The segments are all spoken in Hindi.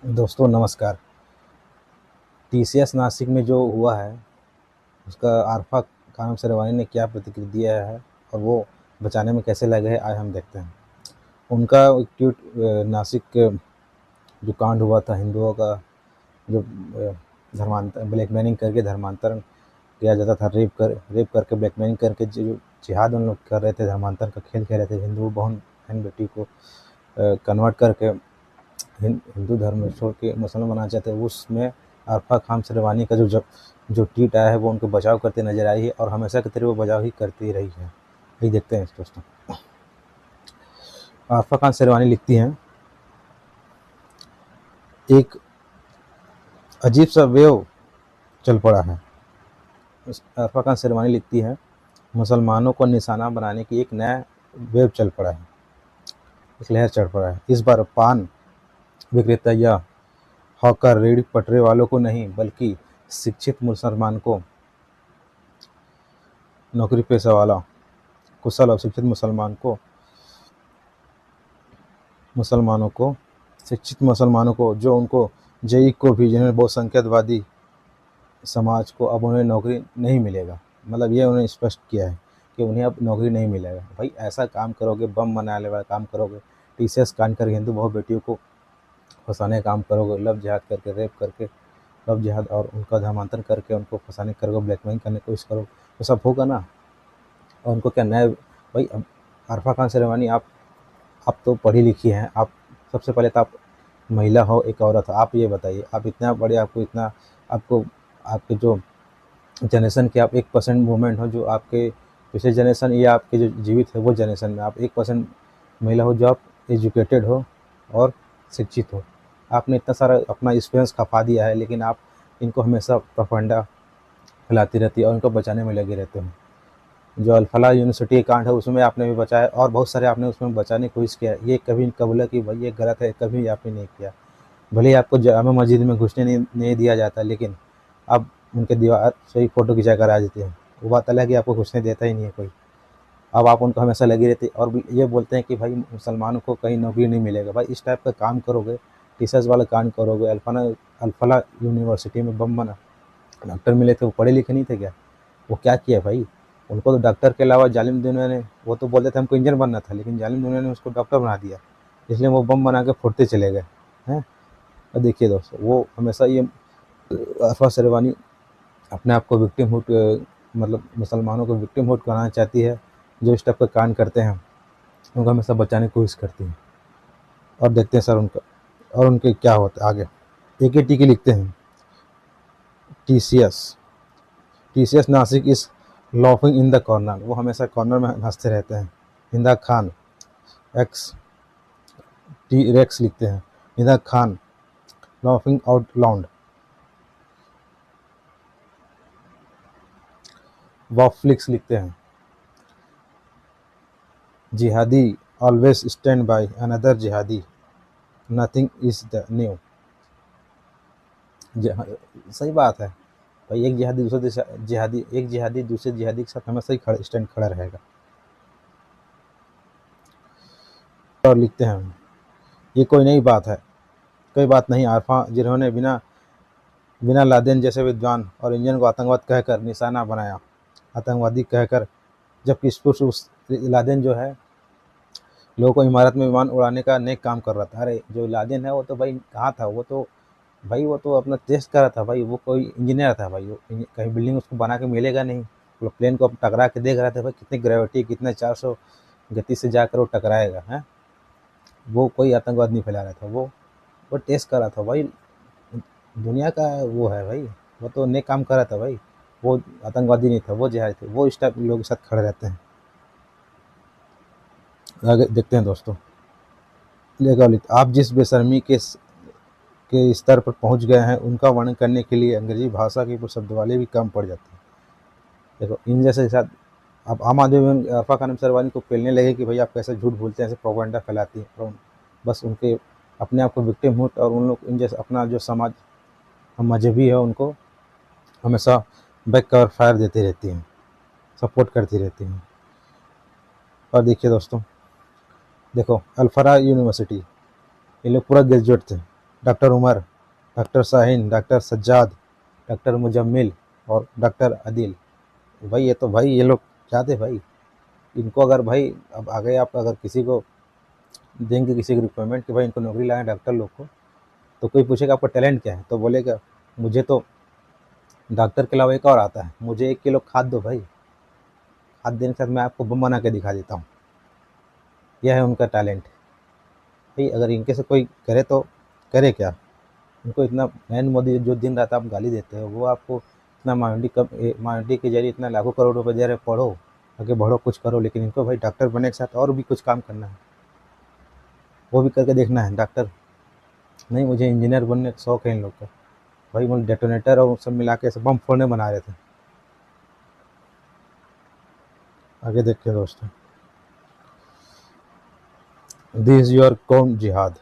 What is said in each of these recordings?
दोस्तों नमस्कार। टीसीएस नासिक में जो हुआ है उसका आरफा खानम शेरवानी ने क्या प्रतिक्रिया दिया है और वो बचाने में कैसे लगे हैं, आज हम देखते हैं। उनका एक ट्वीट नासिक के जो कांड हुआ था हिंदुओं का, जो धर्मांतर ब्लैकमेलिंग करके धर्मांतरण किया जाता था, रेप करके ब्लैकमेलिंग करके जो जिहाद उन लोग कर रहे थे, धर्मांतरण का खेल खेल रहे थे, हिंदू बहन बेटी को कन्वर्ट करके हिंदू धर्म में छोड़ के मुसलमान बनाना चाहते हैं। उसमें आरफा खान शेरवानी का जो ट्वीट आया है वो उनको बचाव करते नजर आई है और हमेशा की तरह वो बचाव ही करती रही है। यही देखते हैं दोस्तों। आरफा खान शेरवानी लिखती हैं, एक अजीब सा वेव चल पड़ा है। आरफा खान शेरवानी लिखती है, मुसलमानों को निशाना बनाने की एक नया वेव चल पड़ा है, एक लहर चढ़ पड़ा है। इस बार पान विक्रेता या हॉकर रेडी पटरे वालों को नहीं बल्कि शिक्षित मुसलमान को, नौकरी पेशा वाला कुशल और शिक्षित मुसलमानों को जो उनको जेई को भी, जिन्होंने बहुसंख्यकवादी समाज को, अब उन्हें नौकरी नहीं मिलेगा। मतलब ये उन्हें स्पष्ट किया है कि उन्हें अब नौकरी नहीं मिलेगा। भाई ऐसा काम करोगे, बम बनाने वाला काम करोगे, टीसीएस कांड करके हिंदू बहु बेटियों को फंसाने का काम करोगे, लव जिहाद करके, रेप करके, लव जिहाद और उनका धर्मांतरण करके उनको फंसाने करोगे, ब्लैकमेल करने की कोशिश करोगे, तो सब होगा ना। और उनको क्या नया, भाई अब आरफा खान शेरवानी, आप तो पढ़ी लिखी हैं, आप सबसे पहले तो आप महिला हो, एक औरत हो, आप ये बताइए, आप इतना बड़े, आपको आपके जो जनरेशन के आप 1% मूवमेंट हो, जो आपके पिछले जनरेशन या आपके जो जीवित है वो जनरेशन में आप 1% महिला हो, जो आप एजुकेटेड हो और शिक्षित हो। आपने इतना सारा अपना एक्सपीरियंस खपा दिया है, लेकिन आप इनको हमेशा प्रोपेगेंडा फैलाती रहती है और इनको बचाने में लगे रहते हो। जो अल-फलाह यूनिवर्सिटी कांड है उसमें आपने भी बचाया और बहुत सारे आपने उसमें बचाने की कोशिश किया। ये कभी कबूला कि भाई ये गलत है, कभी आपने नहीं किया। भले ही आपको जामा मस्जिद में घुसने नहीं दिया जाता, लेकिन अब उनके दीवार से ही फ़ोटो खिंचा कर आ जाते हैं। वो बात अलग है कि आपको घुसने देता ही नहीं है कोई। अब आप उनको हमेशा लगी रहती और ये बोलते हैं कि भाई मुसलमानों को कहीं नौकरी नहीं मिलेगा। भाई इस टाइप का काम करोगे, टीचर्स वाला कांड करोगे, अल-फलाह यूनिवर्सिटी में बम बना, डॉक्टर मिले थे, वो पढ़े लिखे नहीं थे क्या? वो क्या किया भाई? उनको तो डॉक्टर के अलावा जालिम दुनिया ने, वो तो बोलते थे हमको इंजीनियर बनना था, लेकिन जालिम दुनिया ने उसको डॉक्टर बना दिया, इसलिए वो बम बना के फुर्ते चले गए हैं। और देखिए दोस्तों, वो हमेशा ये आफा शेरवानी अपने आप को विक्टिमहुड, मतलब मुसलमानों को विक्टिमहुड कराना चाहती है। जो इस टाइप का कांड करते हैं उनको हमेशा बचाने की कोशिश करती है। और देखते हैं सर उनका और उनके क्या होता है आगे। एक ही टीके लिखते हैं, टीसीएस टीसीएस नासिक इस लॉफिंग इन द कॉर्नर, वो हमेशा कॉर्नर में हंसते रहते हैं। हिंदा खान एक्स टी रेक्स लिखते हैं, हिंदा खान लॉफिंग आउट लाउड। वॉफलिक्स लिखते हैं, जिहादी ऑलवेज स्टैंड बाय अनदर जिहादी, नथिंग इज द न्यू। सही बात है भाई, एक जिहादी दूसरे जिहादी के साथ हमेशा ही स्टैंड खड़ा रहेगा। और लिखते हैं, ये कोई नई बात है, कोई बात नहीं। आरफा जिन्होंने बिना बिना लादेन जैसे विद्वान और इंजन को आतंकवाद कहकर निशाना बनाया, आतंकवादी कहकर, जबकि उस लादेन जो है लोगों को इमारत में विमान उड़ाने का नेक काम कर रहा था। अरे जो लादेन है वो तो भाई कहाँ था, वो तो भाई वो तो अपना टेस्ट कर रहा था भाई, वो कोई इंजीनियर था भाई, वो कहीं बिल्डिंग उसको बना के मिलेगा नहीं। वो प्लेन को टकरा के देख रहा था भाई, कितनी ग्रेविटी, कितने 400 गति से जाकर वो टकराएगा है। वो कोई आतंकवाद नहीं फैला रहा था, वो टेस्ट कर रहा था भाई, दुनिया का वो है भाई, वो तो नेक काम कर रहा था भाई। वो आतंकवादी नहीं था, वो जिहादी थे। वो इस टाइप के लोगों के साथ खड़े रहते हैं। आगे देखते हैं दोस्तों। आप जिस बेशर्मी के स्तर पर पहुंच गए हैं उनका वर्णन करने के लिए अंग्रेजी भाषा के कुछ शब्दावली भी कम पड़ जाती है। देखो इन जैसे के साथ अब आम आदमी में आफा खान शेरवानी को पेलने लगे कि भाई आप कैसे झूठ बोलते हैं, ऐसे प्रोपेगेंडा फैलाती हैं, और बस उनके अपने आप को विक्टिम हुड, और उन लोग इन जैसे अपना जो समाज मजहबी है उनको हमेशा बैक कवर फायर देती रहती हैं, सपोर्ट करती रहती हैं। और देखिए दोस्तों, देखो अल-फलाह यूनिवर्सिटी, ये लोग पूरा ग्रेजुएट थे, doctor Umar, doctor Shaheen, doctor Sajjad, doctor Muzammil और डॉक्टर आदिल। भाई ये तो भाई ये लोग क्या थे भाई। इनको अगर भाई अब आगे आप अगर किसी को देंगे किसी को रिक्वायरमेंट कि भाई इनको नौकरी लाएं डॉक्टर लोग को, तो कोई पूछेगा आपका टैलेंट क्या है, तो बोलेगा मुझे तो डॉक्टर के अलावा एक और आता है, मुझे 1 किलो खाद दो भाई, खाद देने के साथ मैं आपको बम बना के दिखा देता हूँ। यह है उनका टैलेंट। भाई अगर इनके से कोई करे तो करे क्या। उनको इतना नरेंद्र मोदी जो दिन रात आप गाली देते हो, वो आपको इतना माइनॉरिटी के जरिए इतना लाखों करोड़ रुपए दे रहे, पढ़ो आगे बढ़ो कुछ करो, लेकिन इनको भाई डॉक्टर बनने के साथ और भी कुछ काम करना है, वो भी करके देखना है। डॉक्टर नहीं, मुझे इंजीनियर बनने का शौक है इन लोग का। भाई मुझे डेटोनेटर और सब मिला के सब बम फोड़ने बना रहे थे। आगे देखिए दोस्तों, दिस योर कौम जिहाद।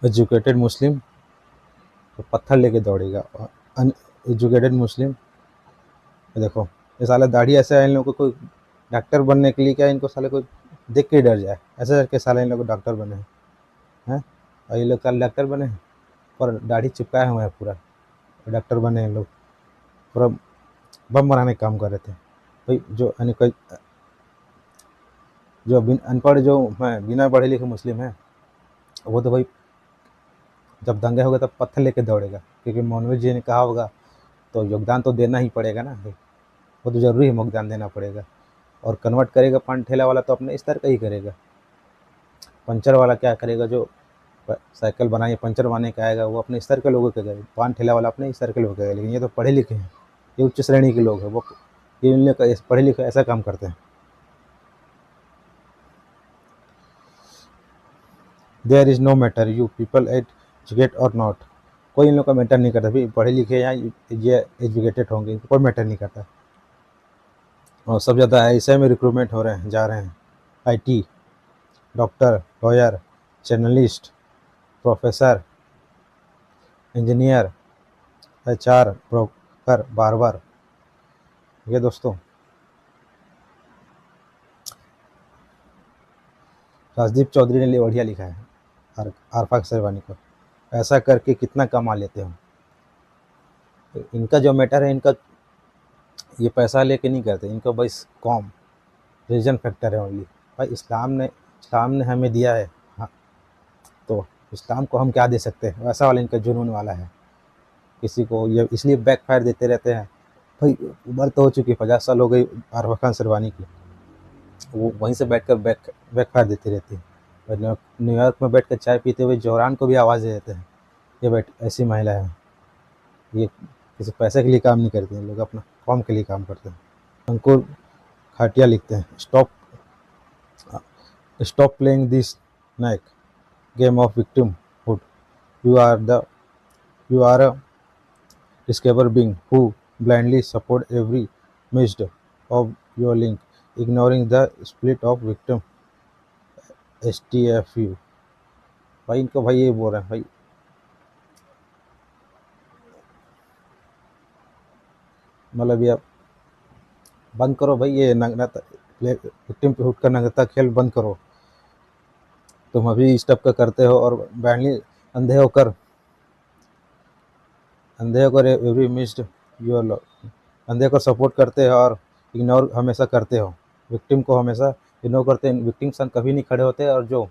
एजुकेटेड मुस्लिम तो पत्थर लेके दौड़ेगा, और अनएजुकेटेड मुस्लिम देखो, ये साला दाढ़ी ऐसे है इन लोगों को, कोई डॉक्टर बनने के लिए क्या इनको साले कोई देख के ही डर जाए, ऐसे करके साले इन लोग डॉक्टर बने हैं। और ये लोग साले डॉक्टर बने हैं और दाढ़ी चिपकाए हुए हैं पूरा, डॉक्टर बने हैं लोग, पूरा बम बनाने का काम कर रहे थे। भाई जो अनपढ़ जो मैं बिना पढ़े लिखे मुस्लिम है, वो तो भाई जब दंगे होगा तब पत्थर लेके दौड़ेगा, क्योंकि मौलवी जी ने कहा होगा तो योगदान तो देना ही पड़ेगा ना भाई, वो तो ज़रूरी है योगदान देना पड़ेगा। और कन्वर्ट करेगा पान ठेला वाला तो अपने स्तर का ही करेगा। पंचर वाला क्या करेगा, जो साइकिल बनाए पंचर बनाने का आएगा वो अपने स्तर के लोगों के करेगा, पान ठेला वाला अपने स्तर के लोगों का। लेकिन ये तो पढ़े लिखे हैं, ये उच्च श्रेणी के लोग हैं, वो ये इन लोग पढ़े लिखे ऐसा काम करते हैं। There is no matter you people educate और नॉट। कोई इन लोग का मैटर नहीं करता, भाई पढ़े लिखे या ये एजुकेटेड होंगे, इनको कोई मैटर नहीं करता। और सब ज़्यादा ऐसे में रिक्रूटमेंट हो रहे हैं, जा रहे हैं। IT, doctor, lawyer, journalist, professor, engineer, HR, broker, barber. ये दोस्तों राजदीप चौधरी ने बढ़िया लिखा है आरफाक शेरवानी को, ऐसा करके कितना कमा लेते हो। इनका जो मैटर है, इनका ये पैसा लेके नहीं करते, इनका बस कॉम रीजन फैक्टर है ओनली। भाई इस्लाम ने हमें दिया है, हाँ, तो इस्लाम को हम क्या दे सकते हैं, वैसा वाला इनका जुनून वाला है। किसी को ये इसलिए बैक फायर देते रहते हैं। भाई उम्र तो हो चुकी है, 50 साल हो गई आरफा खान शेरवानी की, वो वहीं से बैठ कर बैक फायर देती रहती है। और न्यूयॉर्क में बैठ कर चाय पीते हुए जौहरान को भी आवाज़ दे देते हैं। ये बैठ ऐसी महिला है, ये किसी पैसे के लिए काम नहीं करती हैं, लोग अपना कॉम के लिए काम करते हैं। अंकुर खाटिया लिखते हैं, stop playing this nike game of victimhood. You are the you are a discover being who blindly support every missed of your link, ignoring the split of victim STFU। भाई इनको भाई ये बोल रहे हैं भाई, मतलब ये बंद करो भाई, ये नग्नता विक्टिम पे उठकर नग्नता खेल बंद करो। तुम अभी इस टाइप का करते हो और ब्लाइंडली अंधे होकर एवरी मिस्ड योर अंधे होकर सपोर्ट करते हो और इग्नोर हमेशा करते हो, विक्टिम को हमेशा इग्नोर करते हैं। विक्टिम संग कभी नहीं खड़े होते, और जो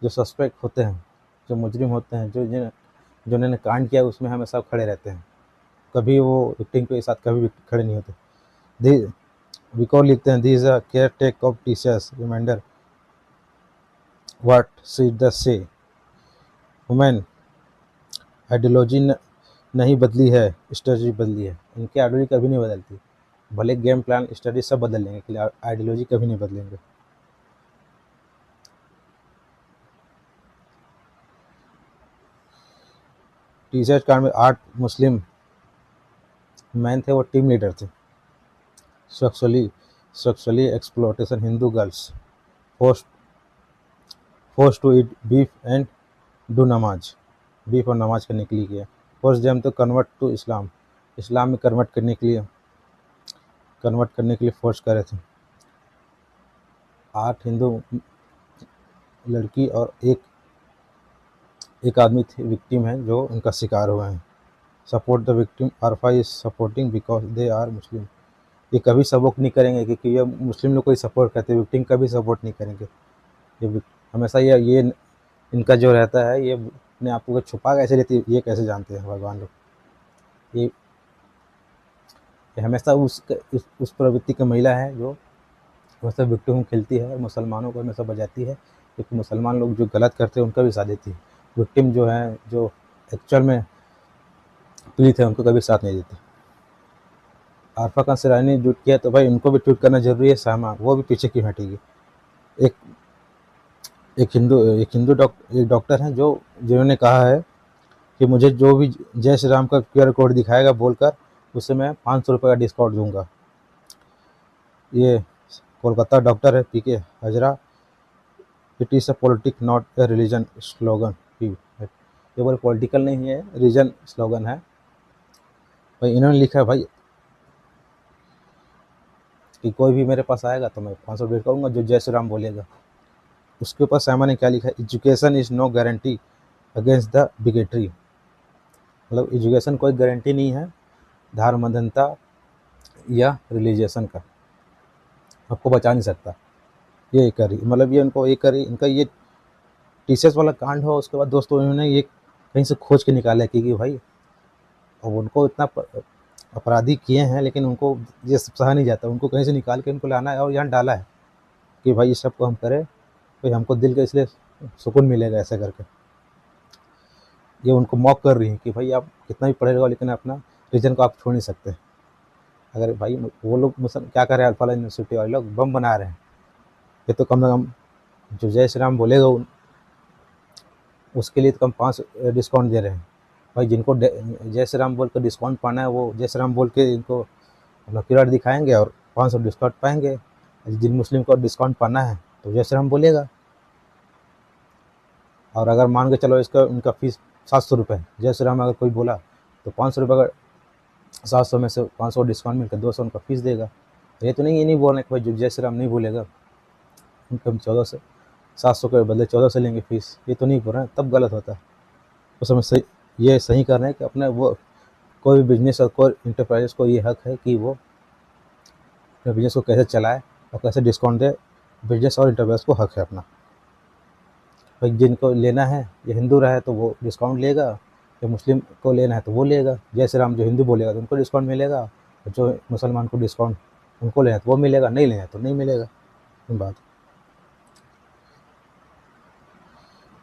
जो सस्पेक्ट होते हैं, जो मुजरिम होते हैं, जो उन्होंने कांड किया उसमें हमेशा खड़े रहते हैं, कभी वो विक्टिम के साथ कभी भी खड़े नहीं होते। दी बिकॉज लिखते हैं, this a care take of teachers reminder what see the say women ideology नहीं बदली है, स्ट्रेटजी बदली है। इनकी आइडियोलॉजी कभी नहीं बदलती, भले गेम प्लान स्ट्रेटजी सब बदल लेंगे, के लिए आइडियोलॉजी कभी नहीं बदलेंगे। टीचर्स कांड में 8 मुस्लिम मैन थे, वो टीम लीडर थे। Sexually exploitation Hindu girls, force to eat beef and do नमाज, बीफ और नमाज करने के लिए किया। Force them to convert to Islam में कन्वर्ट करने के लिए फोर्स करे थे। 8 हिंदू लड़की और एक आदमी थे विक्टिम हैं जो उनका शिकार हुए हैं। Support the victim, Arfa is supporting because they are Muslim. ये कभी सपोर्ट नहीं करेंगे क्योंकि ये मुस्लिम लोग को ही सपोर्ट करते हैं, विक्टिम कभी सपोर्ट नहीं करेंगे। हमेशा ये इनका जो रहता है, ये अपने आप को छुपा कैसे लेती है ये कैसे जानते हैं भगवान लोग। ये हमेशा उस प्रवृत्ति की महिला है जो हमेशा विक्टिम खेलती है और मुसलमानों को हमेशा बजाती है, क्योंकि मुसलमान लोग जो गलत करते हैं उनका भी साथ देती है। विक्टिम जो है, जो एक्चुअल में पीड़ित है, उनको कभी साथ नहीं देते। आरफा खान सिरानी ने ट्वीट किया तो भाई उनको भी ट्वीट करना जरूरी है। सामा वो भी पीछे क्यों हटेगी। एक एक डॉक्टर हैं जो जिन्होंने कहा है कि मुझे जो भी जय श्री राम का QR कोड दिखाएगा बोलकर उससे मैं 500 रुपये का डिस्काउंट दूंगा। ये कोलकाता डॉक्टर है PK Hazra. It is a politic not a religion slogan. ये बोल पॉलिटिकल नहीं है, रीजन स्लोगन है। भाई इन्होंने लिखा है भाई कि कोई भी मेरे पास आएगा तो मैं 500 रुपये कहूँगा जो जय श्री राम बोलेगा। उसके ऊपर सामा ने क्या लिखा है, education is no guarantee against the bigotry. मतलब एजुकेशन कोई गारंटी नहीं है धार्मदनता या रिलीजियसन का, आपको बचा नहीं सकता। ये करी मतलब ये उनको ये करी इनका ये टीसीएस वाला कांड हो, उसके बाद दोस्तों इन्होंने ये कहीं से खोज के निकाला कि भाई अब उनको इतना अपराधी किए हैं लेकिन उनको ये सब सहा नहीं जाता, उनको कहीं से निकाल के उनको लाना है और यहाँ डाला है कि भाई इस सब को हम करें, भाई हमको दिल का इसलिए सुकून मिलेगा ऐसे करके। ये उनको मॉक कर रही है कि भाई आप कितना भी पढ़े रहो लेकिन अपना रीजन को आप छोड़ नहीं सकते। अगर भाई वो लोग क्या कर रहे हैं, अल्फा यूनिवर्सिटी वाले लोग बम बना रहे हैं, ये तो कम से कम जो जय श्री राम बोलेगा उसके लिए तो कम 5 डिस्काउंट दे रहे हैं। भाई जिनको जय श्री राम बोल कर डिस्काउंट पाना है वो जय श्री राम बोल के इनको अपना QR दिखाएंगे और 500 डिस्काउंट पाएंगे। जिन मुस्लिम को डिस्काउंट पाना है तो जय श्री राम बोलेगा। और अगर मान के चलो इसका उनका फीस 700 रुपये, जय श्री राम अगर कोई बोला तो 500 रुपये का 700 में से 500 डिस्काउंट मिलकर 200 उनका फीस देगा। ये तो नहीं, ये नहीं बोल रहे कि भाई जो जय श्री राम नहीं बोलेगा उनका हम 700 के बदले 1400 लेंगे फीस, ये तो नहीं बोल रहे हैं, तब गलत होता है। उस समय सही ये सही कर रहे हैं कि अपने वो कोई भी बिजनेस और कोई इंटरप्राइजेस को ये हक है कि वो अपने बिजनेस को कैसे चलाए और कैसे डिस्काउंट दे। बिजनेस और इंटरप्राइज को हक है अपना। भाई जिनको लेना है, ये हिंदू रहे तो वो डिस्काउंट लेगा, या मुस्लिम को लेना है तो वो लेगा। जय श्री राम जो हिंदू बोलेगा तो उनको डिस्काउंट मिलेगा, और जो मुसलमान को डिस्काउंट उनको लेना है तो वो मिलेगा, नहीं लेना है तो नहीं मिलेगा। बात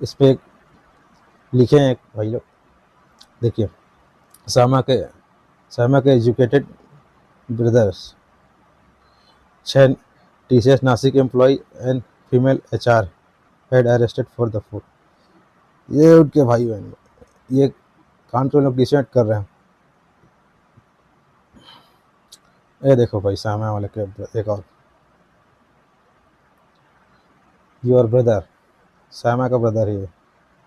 इस पर लिखे हैं एक भाई लोग, देखिए सामा के educated brothers 6 TCS Nashik employ and female HR had arrested for the food. ये उनके भाई बहन ये कान तो लोग डिसाइड कर रहे हैं। ये देखो भाई सामा वाले के एक और योर ब्रदर, सामा का ब्रदर है।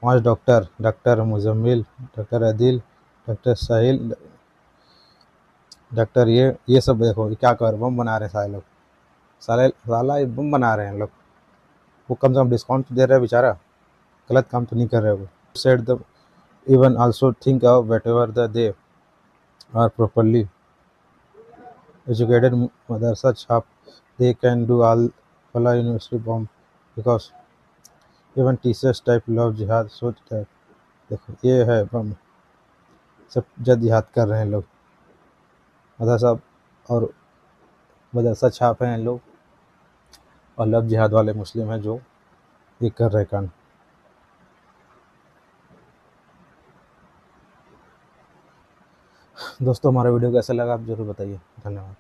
5 doctor Muzammil, doctor Adil, doctor Sahil, doctor ये सब देखो ये क्या कर बम बना रहे हैं सारे लोग। साला ये बम बना रहे हैं लोग। वो कम से कम डिस्काउंट तो दे रहे हैं बेचारा, गलत काम तो नहीं कर रहे वो। Said the even also think of wait ever the they are properly educated मदरसा छाप दे कैन डू ऑल फला university bomb because even teachers type love जिहाद सोच दैट। देखो ये है बम, सब जद जिहाद कर रहे हैं लोग। मदरसा और मदरसा छाप हैं लोग और लव जिहाद वाले मुस्लिम हैं जो ये कर रहे कांड। दोस्तों हमारा वीडियो कैसा लगा आप जरूर बताइए। धन्यवाद।